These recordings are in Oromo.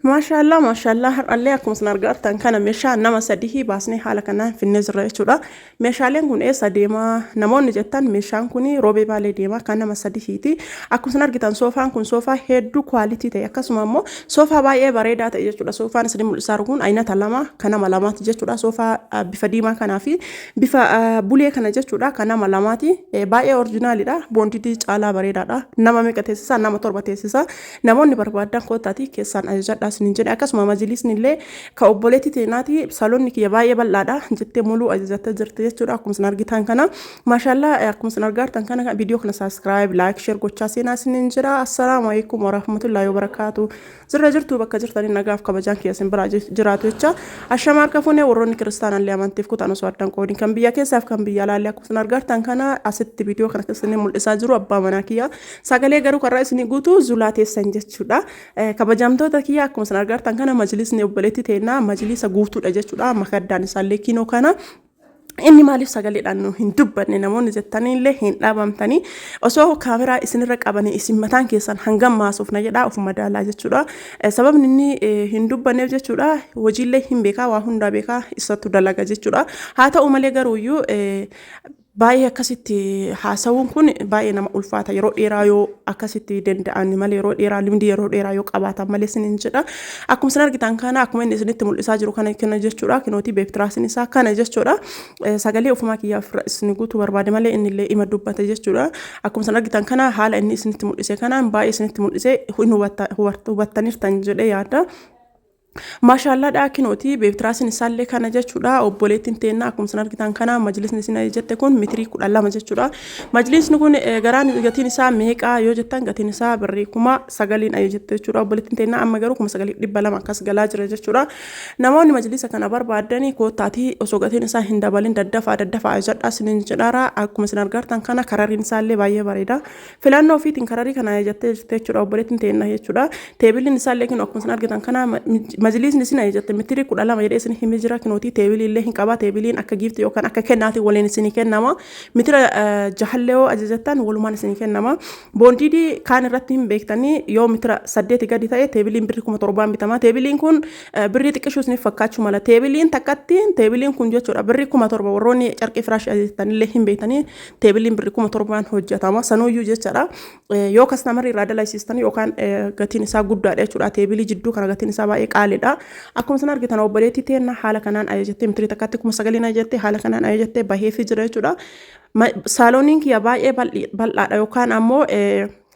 ما شاء الله الله أكون سنرجعت أن كان مشى نما سديه باسني حالا كنا في النزر شورا مشى لين كون إيه سديما نمون نجتان مشان كوني روبي بالي ديما كان نما سديه تي أكون سنرجعت أن سوفا كون سوفا هيدو كواليتي تي أكاسو مامو سوفا باي بريدة تي شورا سوفا نسلم السارقون أين تلما كنا ملامات تي شورا سوفا بفديما كنا في بوليه كنا تي شورا كنا ملاماتي باي أورجينالي دا بونتي على بريدة دا نما مكتسسا نما تربتسسا نمون نبربادان كوتاتي كيسان أجد أسنين جري أكاسما مجلسني اللي كأوبولتي تيناتي سالوني كي يبايع بلادة جت مولو أجزاء جرت جتورا أكون سنرجعتان كنا ما شاء الله أكون سنرجعتان كنا فيديو كنا سبسكرايب لايك شير كوتشاسينا سنين جرا السلام عليكم ورحمة الله وبركاته زر جرتو بك جرتني نجاف كبجان كي اسم براج جراتو إتشا الشمار كفوني وروني كريستان اللي أمان تفكو تانو سواتن كودين كم بيا كيساف كم بيا لا اللي أكون سنرجعتان كنا أسد فيديو كنا كسرني مول إساجرو أبا مناكيا ساقلي جرو كراس نيجوتو زولاتي سنجت شودا كبجام تو تكيا أكون سنرجعتان كنا مجلس نيوبلتي تينا مجلس غوتو أجتشودا مخدان سالكينو كنا إني مالف سجلي لأنه هندوب نمون زتانين له هند أبام تاني أسوأ كاميرا إسنرك أبني إسم متان كيسان هنگام ما سوف نجدا أو فما لا جتشودا سبب إني هندوب نجتشودا وجيله هم بكا وهندا بكا إستو دلعة جتشودا هذا أمالي جرويو باي أكاسيتي حاسون كون باي نما ألفاتا يرو إيرايو أكاسيتي دند أني مالي يرو إيرا لمدي يرو إيرايو كاباتا مالي سنين جدا أكون سنر جتان كنا أكون من إسنت مول إساجرو كنا جتشورا كنوتي بيفتراس نسا كنا جتشورا سجلي أفما كيا سنقول بربادي مالي إن اللي إما دوبا تجتشورا أكون سنر جتان كنا حال إني إسنت مول إسا كنا باي إسنت مول إسا هو بتنير تنجل يادا ما شاء الله ده كنوتي بيفتراس نسال كنا جتشورا أو بوليتين تينا أكون سنر جتان كنا مجلس نسينا جت تكون متري كل الله مجتشورا مجلس نكون جران جتي نسا ميكا يوجتان جتي نسا بريكما سجلين أي جت تجتشورا بوليتين تينا أما جروكم سجلي دبلا ما كاس جلاج رجتشورا نموني مجلس كنا بربادني كوتاتي أسوقتي نسا هندبالين ددفع جت أسنين جدارا أكون سنر جتان كنا كرارين سال بايه بريدا فلانو في تنكراري كنا جت تجتشورا بوليتين تينا يجتشورا تابلين نسال لكن أكون سنر جتان كنا مجلس نسينا جت متري كل الله ما يرسين همجرا كنوتي تابلين اللي هنكابا تابلين أكا جيفت يوكان أكا كناتي ولا نسيني كنما مترا جهلو أجزتان ولما نسيني كنما بونتي دي كان رتهم بيكتاني يوم مترا سديت قاعد تاي تابلين بريكم تربان بتما تابلين كون بريت كشوس نفكاتشو مالا تابلين تكاتين تابلين كون جاتشورا بريكم تربا وروني شركي فراش أجزتان اللي هم بيكتاني تابلين بريكم تربان هجتاما سنو يوجتشرا يو كاستمر رادة لايسيستاني يو كان قتين سا قدر أشورا تابلي جدو كان قتين سا بايك آلدا أكون سنار جتنا وبريتي تيرنا حالا كنان أيجتي متري تكاتكم سجلين أيجتي حالا كنان أيجتي بهي في جرا سالونين كي باي بل يوكان أمو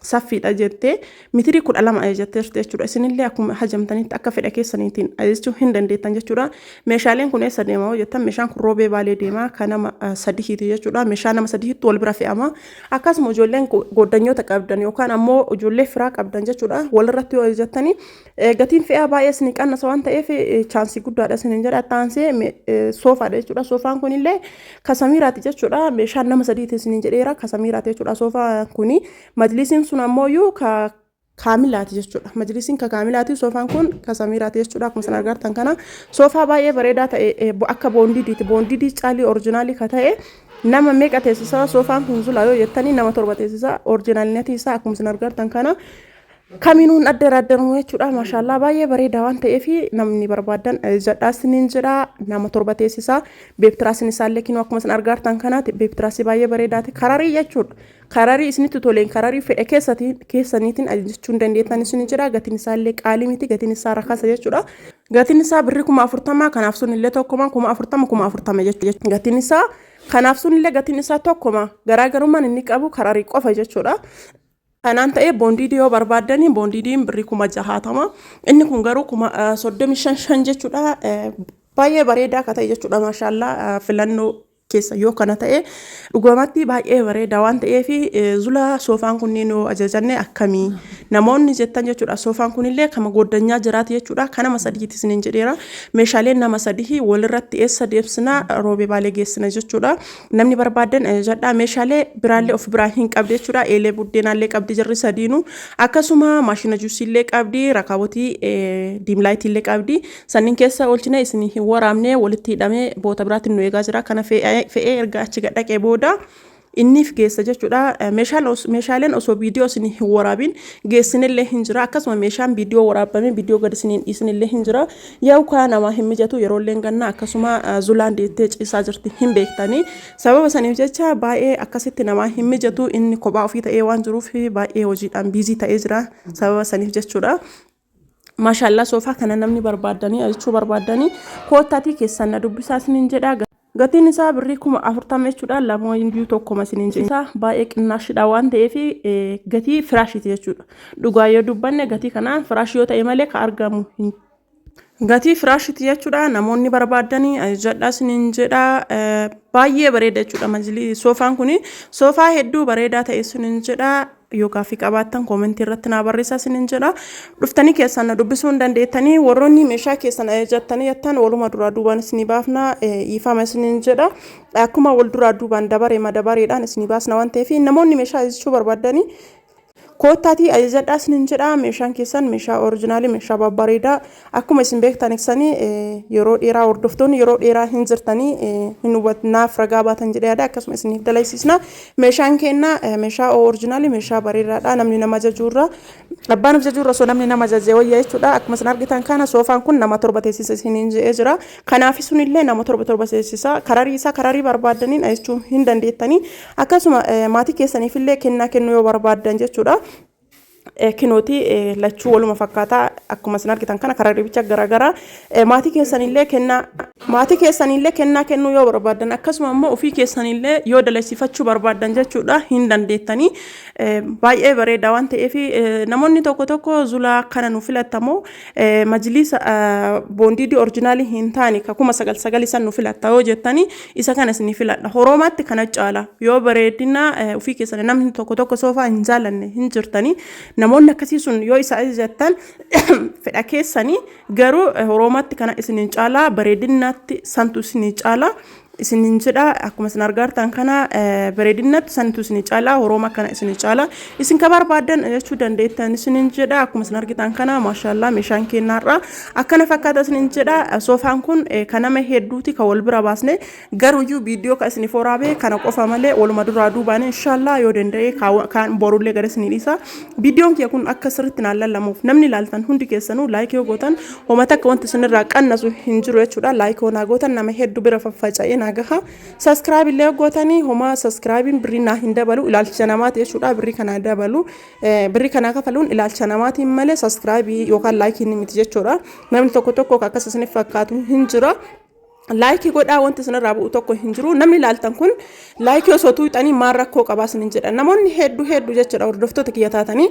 سافيت أجتة متري كل ألم أجتة تجتورا سنين اللي أكون حجم تاني تأكفر أكيد سنتين أجتوا هندن دي تنجتورا مشالين كونه سديما وجتا مشان كروبي بالي ديما كنا سديه تجتورا مشان ما سديه طول برافي أما أكاس مجولين قدنيو تكابدن يوكان أمو جولة فراق أبدن جتورا ولا رتيو أجتاني قتين في أبايا سنك أنا سوان تأي في chance يقول ده سنين جرا تانسي سوفا ده جتورا سوفا كوني له كساميرات جتورا مشان نما سديه سنين جرا كساميرات جتورا سوفا كوني مجلسين سنامويو كاملات جتورا مجلسين كاملات سوفا كون كساميرات جتورا كم سنة أرجعتان كنا سوفا باي بريدة أكا بوندي دي تالي أورجينالي كتاعي نما ميك أتيسا سوفا كون زولايو يتاني نما تربة تيسا أورجينالي نتيسا كم سنة أرجعتان كنا كمينون أدر مويتشورا ما شاء الله باي بريدة وان تأفي نمني بربادن جداس نينجرا نما تربة تيسا بيبتراس نسال لكن وقت مثلا أرجعتان كنا بيبتراس باي بريدة كراري يجور كراري إسني تطولين كراري في كيسانيتين أجتشون دنديتان سنينجرا قتني سال لك عالميتي قتني سار خاصة يجورا قتني سا بريكم أفرطما كان أفسون اللي توكما كم أفرطما يجور قتني سا كان أفسون اللي قتني سا توكما غراغرما ننك أبو كراري قفا يجورا أنا أنت بوندي ديو بربادني بوندي ديم بريكم جهاتما إنكم غروكم صدق شان جتشودا باي بريدا كتا جتشودا ما شاء الله فلانو keessa yoo kana ta'e dhugumatti baay'ee bareeda waan ta'eef zula soofaan kunniin ajajanne akkamii namoonni jettan jechuudha soofaan kunillee kama goddanyaa jiraati jechuudha kana masadiitti isiniin jedheera meeshaaleen nama sadii walirratti eessa deebsina roobee baalee geessina jechuudha namni barbaadan ajajadha meeshaalee biraallee of biraa hin qabde jechuudha eelee buddeenaallee qabdi jirri sadiinu akkasuma maashina juusiillee qabdi rakaabotii diimlaayitiillee qabdi sanniin keessa oolchina isin hin waraabne walitti hidhamee boota biraatiin nu eegaa jira kana fe'ee erga achi gadhaqee booda inniif geessa jechuudha. Meeshaaleen osoo viidiyoo isin hin waraabin geessinillee hin jira. Akkasuma meeshaan viidiyoo waraabame viidiyoo gad isin hin dhiisinillee hin jira. Yoo kaa namaa hin mijatu yeroollee ganna akkasuma zulaan deettee ciisaa jirti hin beektanii. Sababa saniif jecha baay'ee akkasitti namaa hin mijatu inni kophaa ofii ta'ee waan jiruuf baay'ee hojiidhaan biizii ta'ee jira. Sababa saniif jechuudha. Maashaallah soofaa kana namni barbaadanii jechuu barbaadanii koottaatii keessan na dubbisaa isiniin jedha. Gatiin isaa birrii 40 jechuudha. Lamaan biyyuu tokkoma isiniin jedha. Baay'ee qinnaashidha waan ta'eef gatii firaashiiti jechuudha. Dhugaa yoo dubbanne gatii kanaan firaashii yoo ta'e malee ka argamu gatii firaashiiti jechuudha. Namoonni barbaadanii ajajadhaa isiniin jedha. Baay'ee bareeda jechuudha. Majlii soofaan kuni soofaa hedduu bareedaa ta'e isiniin jedha. Yoo gaaffii qabaattan koomentii irratti naa barreessaa isiniin jedha. Dhuftanii keessan na dubbisuu hin dandeettanii warroonni meeshaa keessan ajajattanii jettan waluma duraa duubaan isinii baafna ifama isiniin jedha. Akkuma wal duraa duubaan dabaree madabareedhaan isinii baasna waan ta'eef namoonni meeshaa ajajachuu barbaadanii koottaatii ajajadhaa isiniin jedha. Meeshaan keessan meeshaa oriijinaalii meeshaa babbareedaa akkuma isin beektan ibsanii yeroo dheeraa hordoftoonni yeroo dheeraa hin jirtanii hin hubannaaf ragaa baatan jedhee yaada. Akkasuma isiniif dalaysisna. Meeshaan kenna meeshaa oriijinaalii meeshaa bareedaadha. Namni nama jajuurra abbaan jajuurra soo namni nama jajee wayyaa jechuudha. Akkuma isin argitan kana soofaan kun nama 7 teessisa isiniin jedhee jira. Kanaaf sunillee nama 7 teessisa. Kararii isaa kararii barbaadaniin ajajachuu hin dandeettanii. Akkasuma maatii keessaniifillee kennaa kennuu yoo barbaadan jechuudha. Kinooti lachuu waluma fakkaataa akkuma isin argitan kana kararii bicha garaagaraa maatii keessanillee kennaa kennuu yoo barbaadan akkasuma immoo ofii keessanillee yoo dalaysifachuu barbaadan jechuudha hin dandeettanii. Baay'ee bareeda waan ta'eef namoonni tokko zulaa kana nu filattamoo majlisa boondiidii oriijinaalii hin taane kakuma 9 isan nu filatta yoo jettanii isa kana isin filadha. Horomaatti kana caala yoo bareedina ofii keessan namni tokko soofaa hin jaalanne hin jirtanii. Namoonni akkasii sun yoo isa ajajattan fedha keessanii garuu horomaatti kana isinin caalaa bareedinaatti santu isinii caalaa isinin jedha. Akkuma isin argartan kana bareedinaatti santu isinii caalaa horoma kana isinii caalaa isin ka barbaadan jechuu dandeettan isinin jedha. Akkuma isin argitan kana maashaallah meeshaan kennaarra akkana fakkaata isinin jedha. Soofaan kun kan nama hedduuti ka wal bira baasne garuu viidiyoo ka isin foraabe kana qofa malee waluma duraa duubaan inshallah yoo danda'e kan borullee gara isin dhiisa. Viidiyoon kee kun akka sirriitti naan lallamuuf namni ilaaltan hundi keessanuu laayikii yoo gootan homata akka wanti isinirraa qannasu hin jiru jechuudha. Laayikii yoo gootan nama hedduu bira faffaca'ee nagaha. Subscribe illee gootanii homa subscribe birrii naa hin dabalu ilaalcha namaati jechuudha. Birrii kana dabalu birrii kana kafaluun ilaalcha namaati malee subscribe yookaan like hin miti jechuudha. Namni tokko akkas isiniif fakkaatu hin jira. Like godhaa wanti isinirraa bu'u tokko hin jiru. Namni ilaaltan kun like osoo tuuxanii maal rakkoo qabaa isiniin jedha. Namoonni hedduu jechuudha hordoftoota kiyya taatanii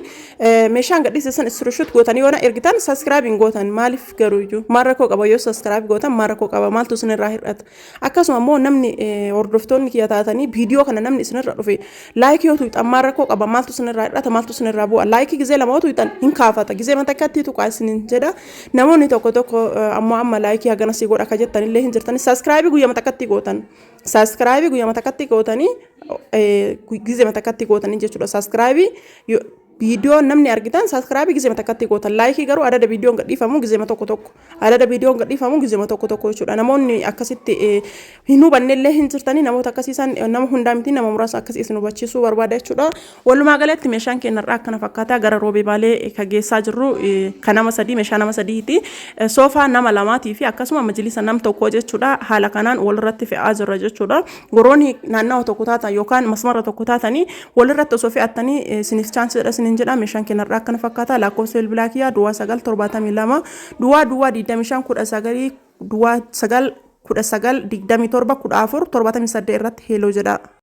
meeshaan gadhiisan screenshot gootanii yoo na ergitan subscribe hin gootan maaliif garuu iyyuu maal rakkoo qaba yoo subscribe gootan maal rakkoo qaba maaltu isinirraa hir'ata. Akkasuma immoo namni hordoftoonni kiyya taatanii viidiyoo kana namni isinirra dhufe like yoo tuuxan maal rakkoo qaba maaltu isinirraa hir'ata maaltu isinirraa bu'a. Like gizee lama yoo tuuxan hin kaafata gizee matakkaatti tuqaa isiniin jedha. Namoonni tokko amma like hagana si godha ka jettanillee hin jirtan. Subscribe guyyaa matakatti gootan. Subscribe guyyaa matakatti gootanii gizee matakatti gootanii jechuudha. Subscribe video namni argitan subscribe gizee matakatti gootan. Like garuu adada viidiyoon gadhiifamu gizee tokko adada viidiyoon gadhiifamu gizee tokko jechuudha. Namoonni akkasitti hin hubannellee hin jirtanii namoota akkasiisan nama hundaa miti nama muraasa akkasii isin hubachiisuu barbaada jechuudha. Walumaa galatti meeshaan keenyarraa akkana fakkaata gara roobee baalee ka geessaa jirru kan nama 3 meeshaa nama 3ti. Soofaa nama 2 fi akkasuma majlisa nam tokko jechuudha. Haala kanaan walirratti fe'aa jirra jechuudha. Goroonni naannawa tokko taatan yookaan masmara tokko taatanii walirratti osoo fe'attanii isiniif chaansii dha jedha. Meeshaan keenyarraa akkana fakkaata. Lakkoofsa bilbilaa kiyyaa duwwaa 972 duwwaa 25 19 duwwaa 9 19 27 14 78 irratti heeloo jedha.